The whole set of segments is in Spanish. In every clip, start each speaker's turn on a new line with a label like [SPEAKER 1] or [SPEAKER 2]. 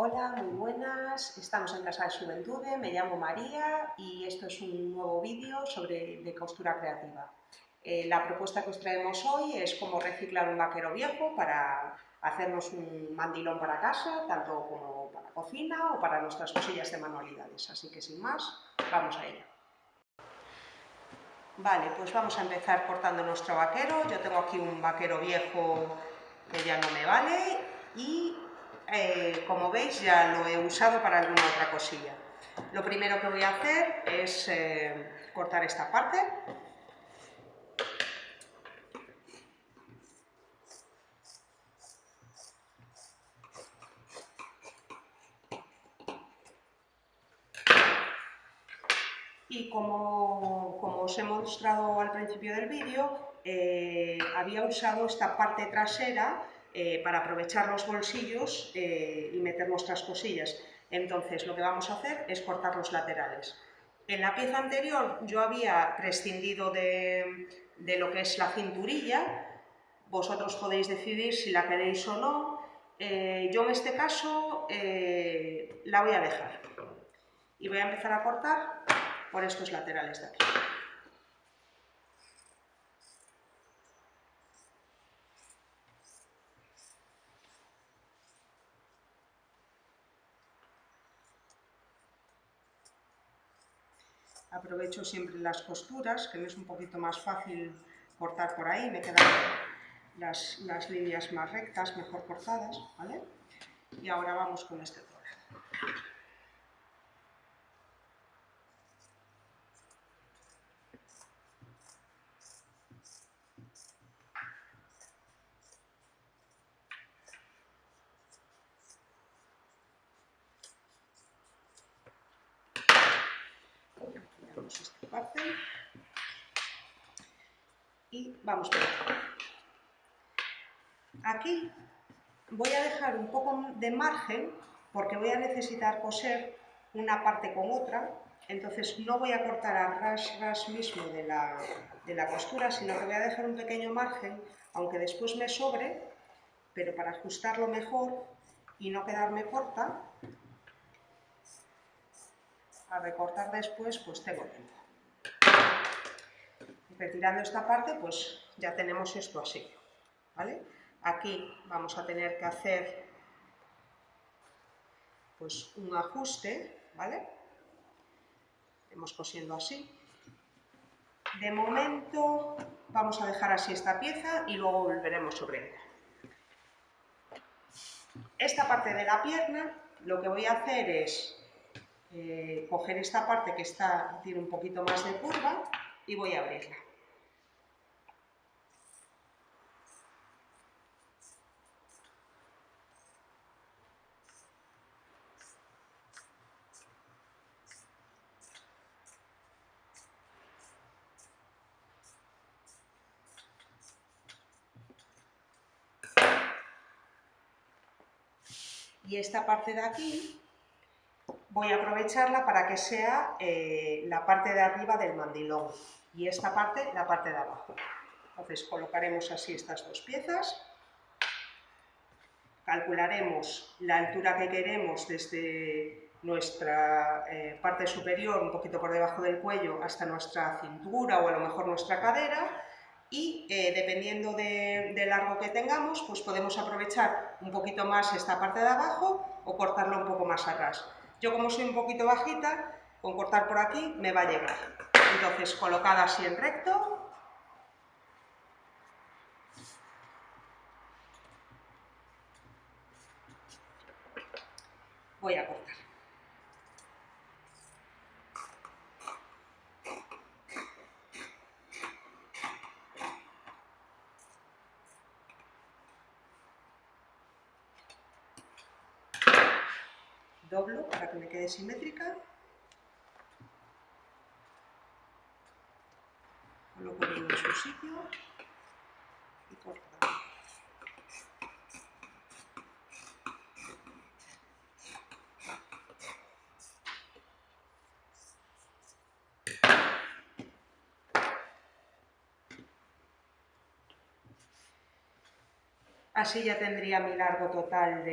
[SPEAKER 1] Hola, muy buenas. Estamos en Casa de Xuventude, me llamo María y esto es un nuevo vídeo de costura creativa. La propuesta que os traemos hoy es cómo reciclar un vaquero viejo para hacernos un mandilón para casa, tanto como para cocina o para nuestras cosillas de manualidades. Así que sin más, vamos a ello. Vale, pues vamos a empezar cortando nuestro vaquero. Yo tengo aquí un vaquero viejo que ya no me vale y como veis ya lo he usado para alguna otra cosilla. Lo primero que voy a hacer es cortar esta parte. Y como os he mostrado al principio del vídeo, había usado esta parte trasera para aprovechar los bolsillos y meter nuestras cosillas. Entonces lo que vamos a hacer es cortar los laterales. En la pieza anterior yo había prescindido de lo que es la cinturilla. Vosotros podéis decidir si la queréis o no. Yo en este caso la voy a dejar. Y voy a empezar a cortar por estos laterales de aquí. Aprovecho siempre las costuras, que me es un poquito más fácil cortar por ahí, me quedan las líneas más rectas, mejor cortadas, ¿vale? Y ahora vamos con este otro lado. Quitamos esta parte y vamos por aquí. Aquí voy a dejar un poco de margen porque voy a necesitar coser una parte con otra, entonces no voy a cortar a ras mismo de la costura, sino que voy a dejar un pequeño margen, aunque después me sobre, pero para ajustarlo mejor y no quedarme corta, a recortar después pues tengo tiempo. Retirando esta parte pues ya tenemos esto así, ¿vale? Aquí vamos a tener que hacer pues un ajuste, ¿vale? Hemos cosiendo así. De momento vamos a dejar así esta pieza y luego volveremos sobre ella. Esta parte de la pierna lo que voy a hacer es coger esta parte que tiene un poquito más de curva y voy a abrirla. Y esta parte de aquí voy a aprovecharla para que sea la parte de arriba del mandilón y esta parte la parte de abajo. Entonces colocaremos así estas dos piezas, calcularemos la altura que queremos desde nuestra parte superior, un poquito por debajo del cuello, hasta nuestra cintura o a lo mejor nuestra cadera, y dependiendo de largo que tengamos, pues podemos aprovechar un poquito más esta parte de abajo o cortarla un poco más a ras. Yo, como soy un poquito bajita, con cortar por aquí me va a llegar. Entonces, colocada así en recto, voy a cortar. Doblo para que me quede simétrica. Coloco bien en su sitio y corto. Así ya tendría mi largo total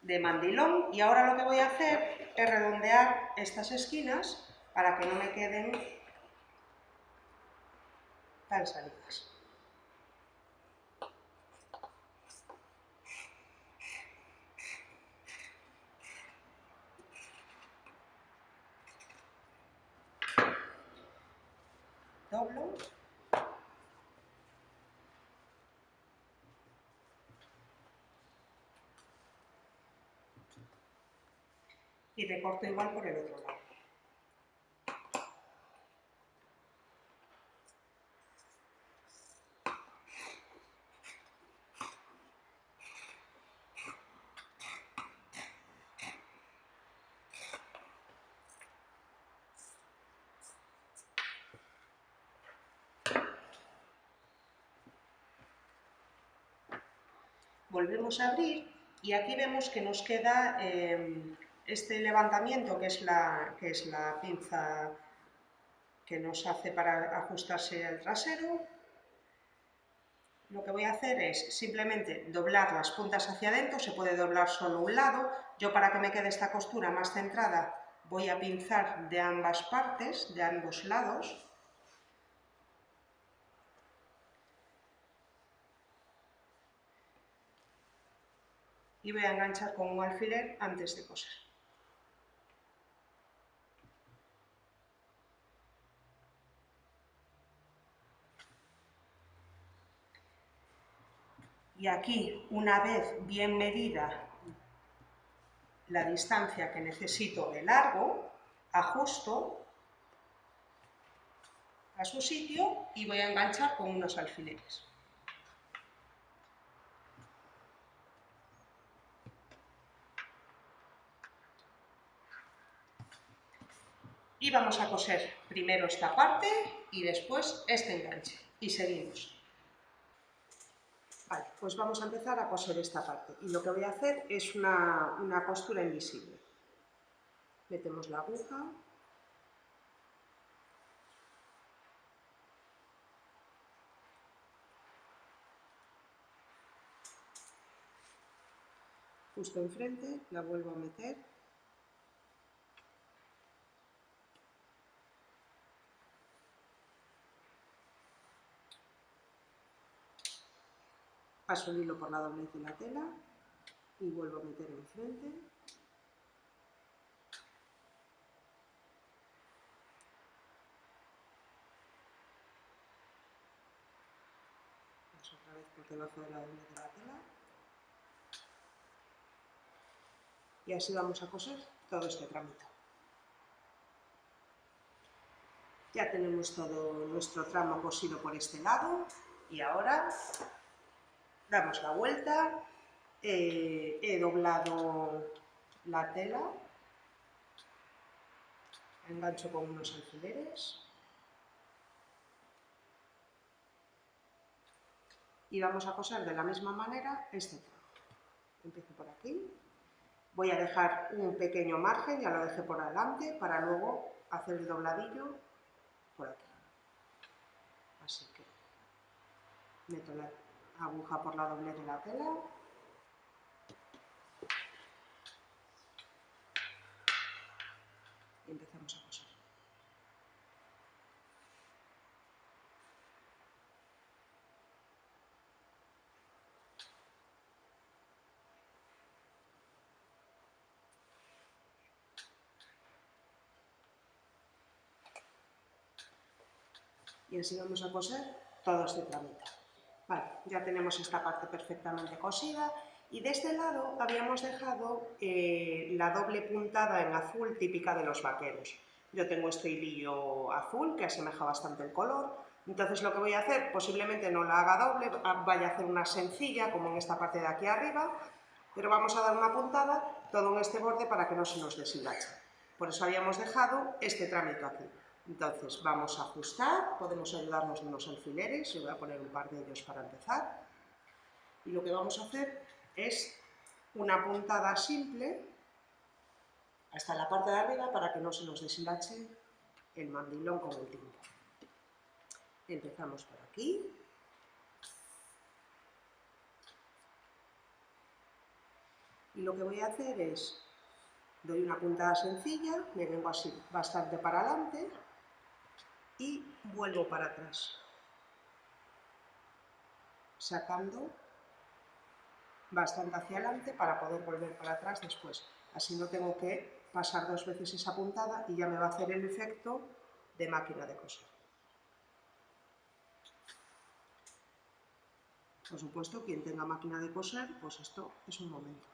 [SPEAKER 1] de mandilón, y ahora lo que voy a hacer es redondear estas esquinas para que no me queden tan salidas. Doblo. Y recorto igual por el otro lado. Volvemos a abrir y aquí vemos que nos queda este levantamiento, que es la pinza que nos hace para ajustarse al trasero. Lo que voy a hacer es simplemente doblar las puntas hacia adentro, se puede doblar solo un lado. Yo, para que me quede esta costura más centrada, voy a pinzar de ambas partes, de ambos lados. Y voy a enganchar con un alfiler antes de coser. Y aquí, una vez bien medida la distancia que necesito de largo, ajusto a su sitio y voy a enganchar con unos alfileres. Y vamos a coser primero esta parte y después este enganche. Y seguimos. Vale, pues vamos a empezar a coser esta parte. Y lo que voy a hacer es una costura invisible. Metemos la aguja. Justo enfrente, la vuelvo a meter. Paso el hilo por la doblez de la tela y vuelvo a meter enfrente. Paso otra vez por debajo de la doblez de la tela. Y así vamos a coser todo este tramito. Ya tenemos todo nuestro tramo cosido por este lado y ahora damos la vuelta. He doblado la tela, engancho con unos alfileres y vamos a coser de la misma manera este tramo. Empiezo por aquí, voy a dejar un pequeño margen, ya lo dejé por delante, para luego hacer el dobladillo por aquí. Así que meto la aguja por la doblez de la tela. Y empezamos a coser. Y así vamos a coser todo este tramito. Vale, ya tenemos esta parte perfectamente cosida y de este lado habíamos dejado la doble puntada en azul típica de los vaqueros. Yo tengo este hilillo azul que asemeja bastante el color, entonces lo que voy a hacer, posiblemente no la haga doble, vaya a hacer una sencilla como en esta parte de aquí arriba, pero vamos a dar una puntada todo en este borde para que no se nos deshilache. Por eso habíamos dejado este tramito aquí. Entonces vamos a ajustar, podemos ayudarnos de unos alfileres, yo voy a poner un par de ellos para empezar. Y lo que vamos a hacer es una puntada simple hasta la parte de arriba para que no se nos deshilache el mandilón con el tiempo. Empezamos por aquí. Y lo que voy a hacer es, doy una puntada sencilla, me vengo así bastante para adelante y vuelvo para atrás, sacando bastante hacia adelante para poder volver para atrás después. Así no tengo que pasar 2 veces esa puntada y ya me va a hacer el efecto de máquina de coser. Por supuesto, quien tenga máquina de coser, pues esto es un momento.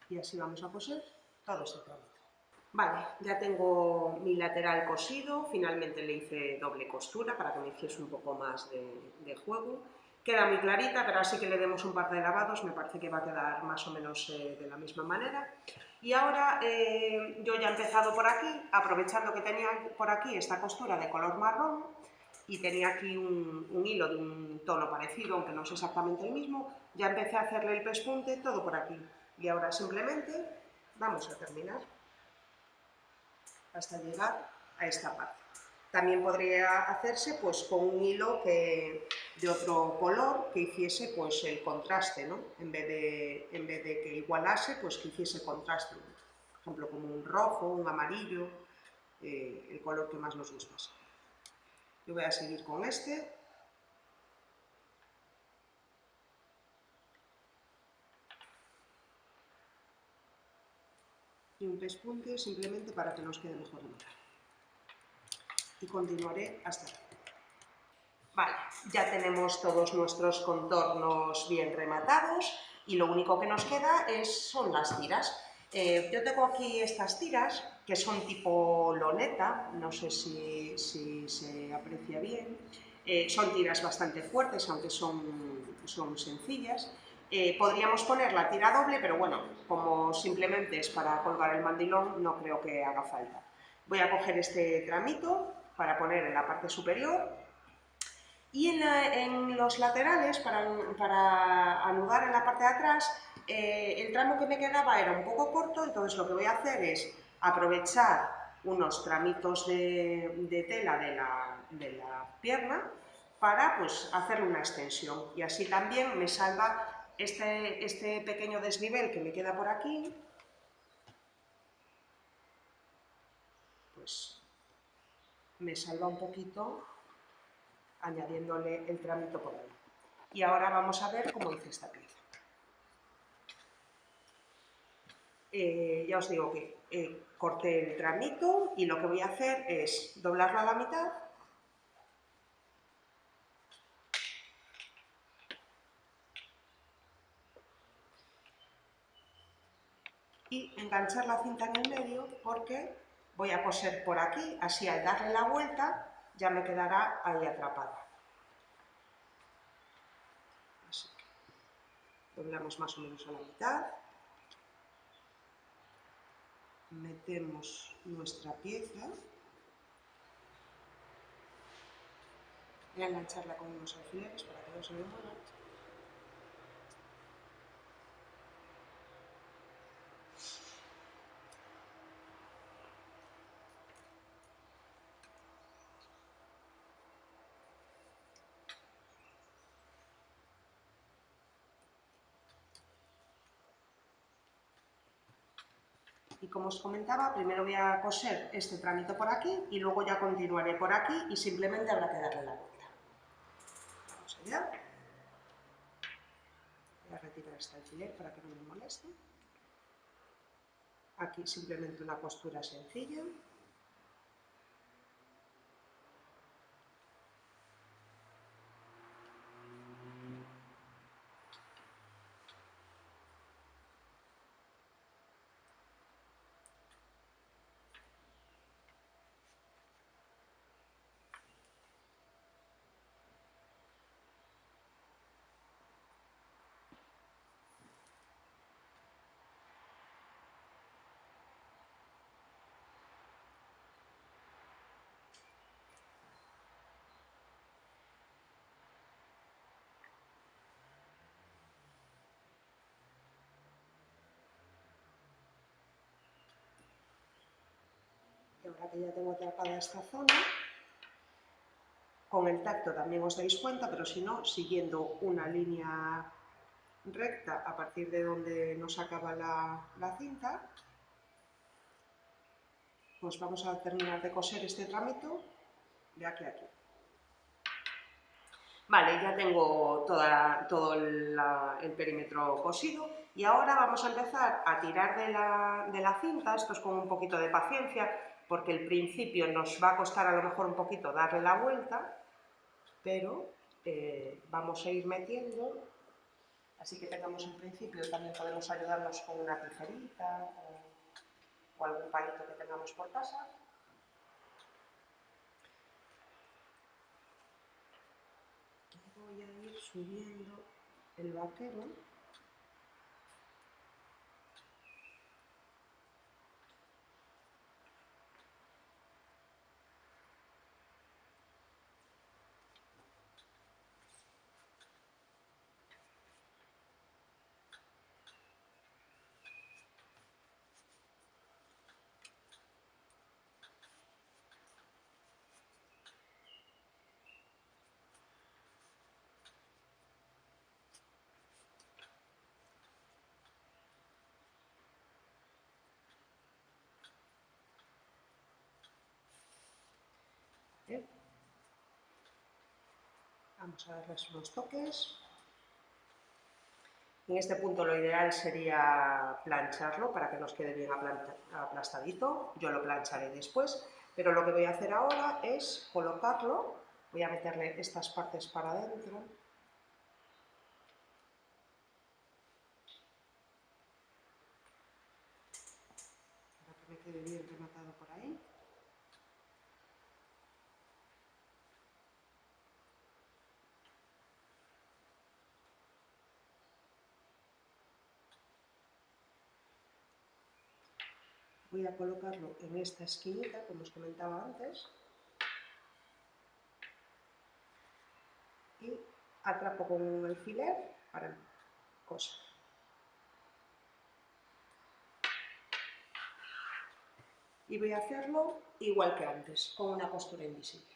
[SPEAKER 1] Y así vamos a coser todo este trámite. Vale, ya tengo mi lateral cosido, finalmente le hice doble costura para que me hiciese un poco más de juego. Queda muy clarita, pero así que le demos un par de lavados, me parece que va a quedar más o menos de la misma manera. Y ahora yo ya he empezado por aquí, aprovechando que tenía por aquí esta costura de color marrón y tenía aquí un hilo de un tono parecido, aunque no es exactamente el mismo, ya empecé a hacerle el pespunte todo por aquí. Y ahora simplemente vamos a terminar hasta llegar a esta parte. También podría hacerse pues con un hilo de otro color que hiciese pues el contraste, ¿no? En vez de que igualase, pues que hiciese contraste. Por ejemplo, como un rojo, un amarillo, el color que más nos gustase. Yo voy a seguir con este. Y un pespunte simplemente para que nos quede mejor la mitad. Y continuaré hasta aquí. Vale, ya tenemos todos nuestros contornos bien rematados y lo único que nos queda son las tiras. Yo tengo aquí estas tiras que son tipo loneta, no sé si se aprecia bien. Son tiras bastante fuertes, aunque son sencillas. Podríamos poner la tira doble, pero bueno, como simplemente es para colgar el mandilón, no creo que haga falta. Voy a coger este tramito para poner en la parte superior. Y en los laterales, para anudar en la parte de atrás, el tramo que me quedaba era un poco corto, entonces lo que voy a hacer es aprovechar unos tramitos de tela de la pierna para pues, hacerle una extensión. Y así también me salva este pequeño desnivel que me queda por aquí, pues me salva un poquito añadiéndole el tramito por ahí. Y ahora vamos a ver cómo hice esta pieza. Ya os digo que corté el tramito y lo que voy a hacer es doblarlo a la mitad y enganchar la cinta en el medio porque voy a coser por aquí, así al darle la vuelta ya me quedará ahí atrapada. Así que doblamos más o menos a la mitad, metemos nuestra pieza, voy a engancharla con unos alfileres para que no se me mueva. Y como os comentaba, primero voy a coser este tramito por aquí y luego ya continuaré por aquí y simplemente habrá que darle la vuelta. Vamos allá. Voy a retirar este alfiler para que no me moleste. Aquí simplemente una costura sencilla. Ahora que ya tengo atrapada esta zona, con el tacto también os dais cuenta, pero si no, siguiendo una línea recta a partir de donde nos acaba la cinta, pues vamos a terminar de coser este tramito de aquí a aquí. Vale, ya tengo todo el perímetro cosido y ahora vamos a empezar a tirar de la cinta. Esto es con un poquito de paciencia porque al principio nos va a costar a lo mejor un poquito darle la vuelta, pero vamos a ir metiendo, así que tengamos el principio. También podemos ayudarnos con una tijerita o algún palito que tengamos por casa. Voy a ir subiendo el vaquero. Vamos a darles unos toques. En este punto lo ideal sería plancharlo para que nos quede bien aplastadito. Yo lo plancharé después, pero lo que voy a hacer ahora es colocarlo. Voy a meterle estas partes para adentro. Para que me quede bien rematado por ahí. Voy a colocarlo en esta esquinita, como os comentaba antes, y atrapo con un alfiler para coser. Y voy a hacerlo igual que antes, con una costura invisible.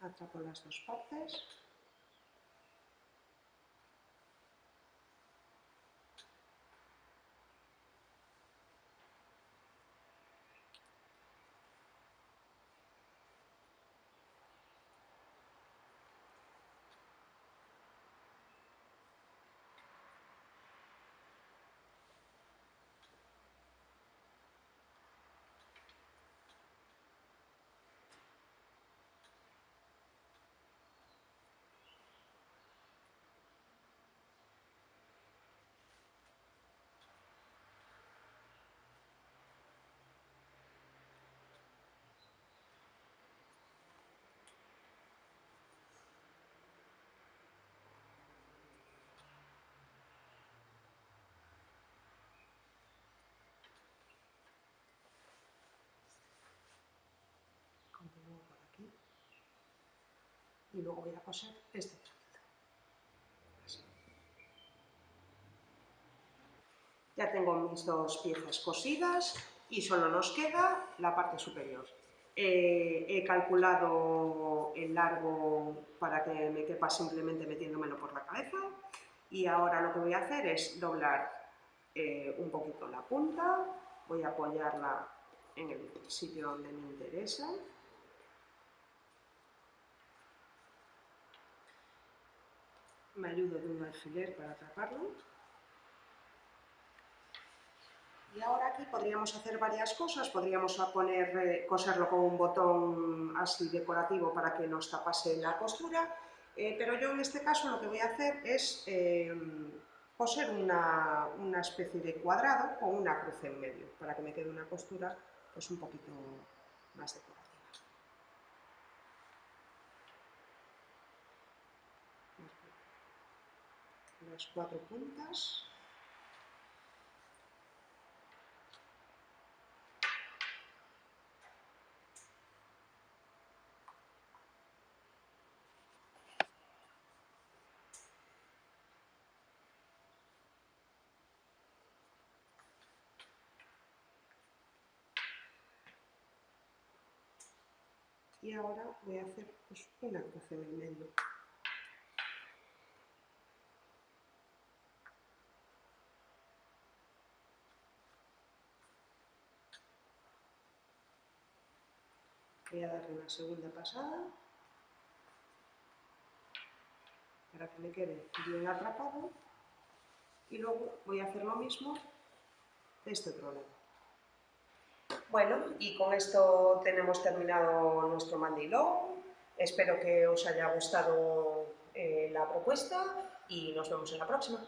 [SPEAKER 1] Atrapo las dos partes. Continúo por aquí y luego voy a coser este trocito. Así. Ya tengo mis dos piezas cosidas y solo nos queda la parte superior. He calculado el largo para que me quepa simplemente metiéndomelo por la cabeza y ahora lo que voy a hacer es doblar un poquito la punta, voy a apoyarla en el sitio donde me interesa. Me ayudo de un alfiler para atraparlo. Y ahora aquí podríamos hacer varias cosas, podríamos coserlo con un botón así decorativo para que nos tapase la costura, pero yo en este caso lo que voy a hacer es coser una especie de cuadrado con una cruz en medio, para que me quede una costura pues un poquito más decorativa. Las cuatro puntas. y ahora voy a hacer pues, una cruz en el medio. Voy a darle una segunda pasada para que me quede bien atrapado y luego voy a hacer lo mismo de este otro lado. Bueno, y con esto tenemos terminado nuestro mandilón. Espero que os haya gustado la propuesta y nos vemos en la próxima.